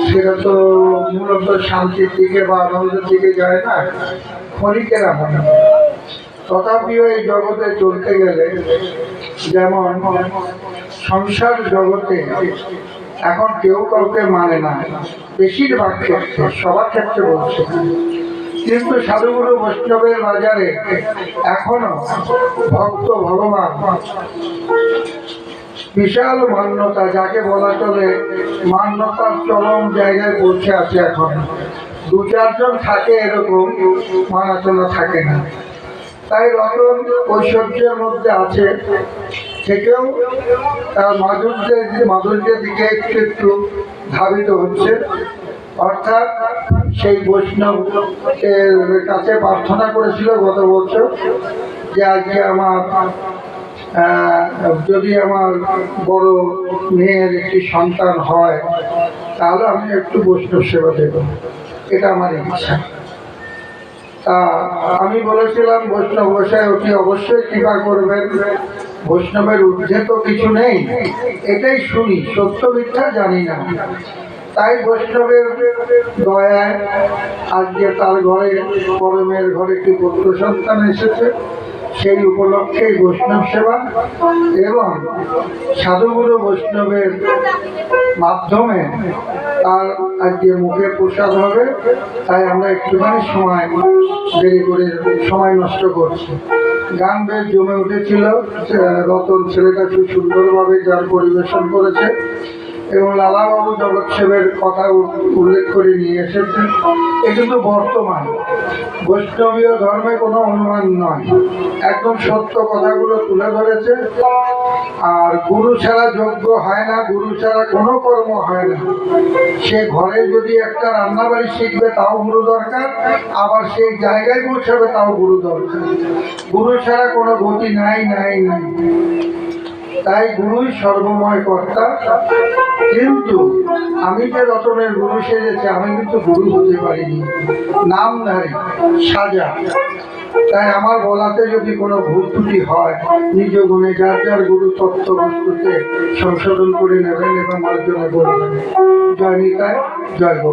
সেটা তো মূলত শান্তির দিকে বা আনন্দের দিকে যায় না, ক্ষণিকের হয়। তথাপিও এই জগতে চলতে গেলে, যেমন সংসার জগতে এখন কেউ কাউকে মানে না, বেশিরভাগ ক্ষেত্রে, সবার ক্ষেত্রে বলছে। কিন্তু সাধুগুরু বৈষ্ণবের বাজারে এখনো ভক্ত ভগবান বিশাল মান্যতা, যাকে বলা চলে মান্যতার চরম জায়গায় পৌঁছে আছে। এখন দু চারজন থাকে এরকম, মানাচলা থাকে না। তাই রতন ঐশ্বর্যের মধ্যে আছে, থেকেও তার মাধুর্যের দিকে একটু একটু ধাবিত হচ্ছে। অর্থাৎ সেই বৈষ্ণব কাছে প্রার্থনা করেছিল গত বছর যে আজকে আমার যদি আমার বড় মেয়ের একটি সন্তান হয়, তাহলে আমি একটু বৈষ্ণব সেবা দেব, এটা আমার ইচ্ছা। তা আমি বলেছিলাম বৈষ্ণব গোসাই অতি অবশ্যই কৃপা করবেন, বৈষ্ণবের ঊর্ধ্বে তো কিছু নেই, এটাই শুনি, সত্য মিথ্যা জানি না। তাই বৈষ্ণবের দয়ায় আজকে তার ঘরে, পরমের ঘরে একটি পুত্র সন্তান এসেছে। সেই উপলক্ষে বৈষ্ণব সেবা এবং সাধুগুরু বৈষ্ণবের মাধ্যমে তার আজকে মুখে প্রসাদ হবে। তাই আমরা একটুখানি সময় দেরি করে সময় নষ্ট করছি। গান বেশ জমে উঠেছিল, রতন ছেলেটা খুব সুন্দরভাবে গান পরিবেশন করেছে এবং লালাবাবু জগৎসেবের কথা উল্লেখ করে নিয়ে এসেছেন। এ কিন্তু বর্তমান বৈষ্ণবীয় ধর্মে কোনো অনুমান নয়, একদম সত্য কথাগুলো তুলে ধরেছে। আর গুরু ছাড়া যজ্ঞ হয় না, গুরু ছাড়া কোনো কর্ম হয় না। সে ঘরে যদি একটা রান্নাবাড়ি শিখবে তাও গুরু দরকার, আবার সেই জায়গায় পৌঁছাবে তাও গুরু দরকার। গুরু ছাড়া কোনো গতি নাই নাই নাই। তাই গুরুই সর্বময় কর্তা। কিন্তু আমি যে রতনের গুরু সেজেছি, আমি কিন্তু গুরু হতে পারিনি, নামধারী সাজা। তাই আমার বলাতে যদি কোনো ভুল ত্রুটি হয়, নিজ গুণে যার যার গুরু তত্ত্ব বস্তুতে সংশোধন করে নেবেন এবং মার্জনা করবেন। জয় নিতাই, জয় গো।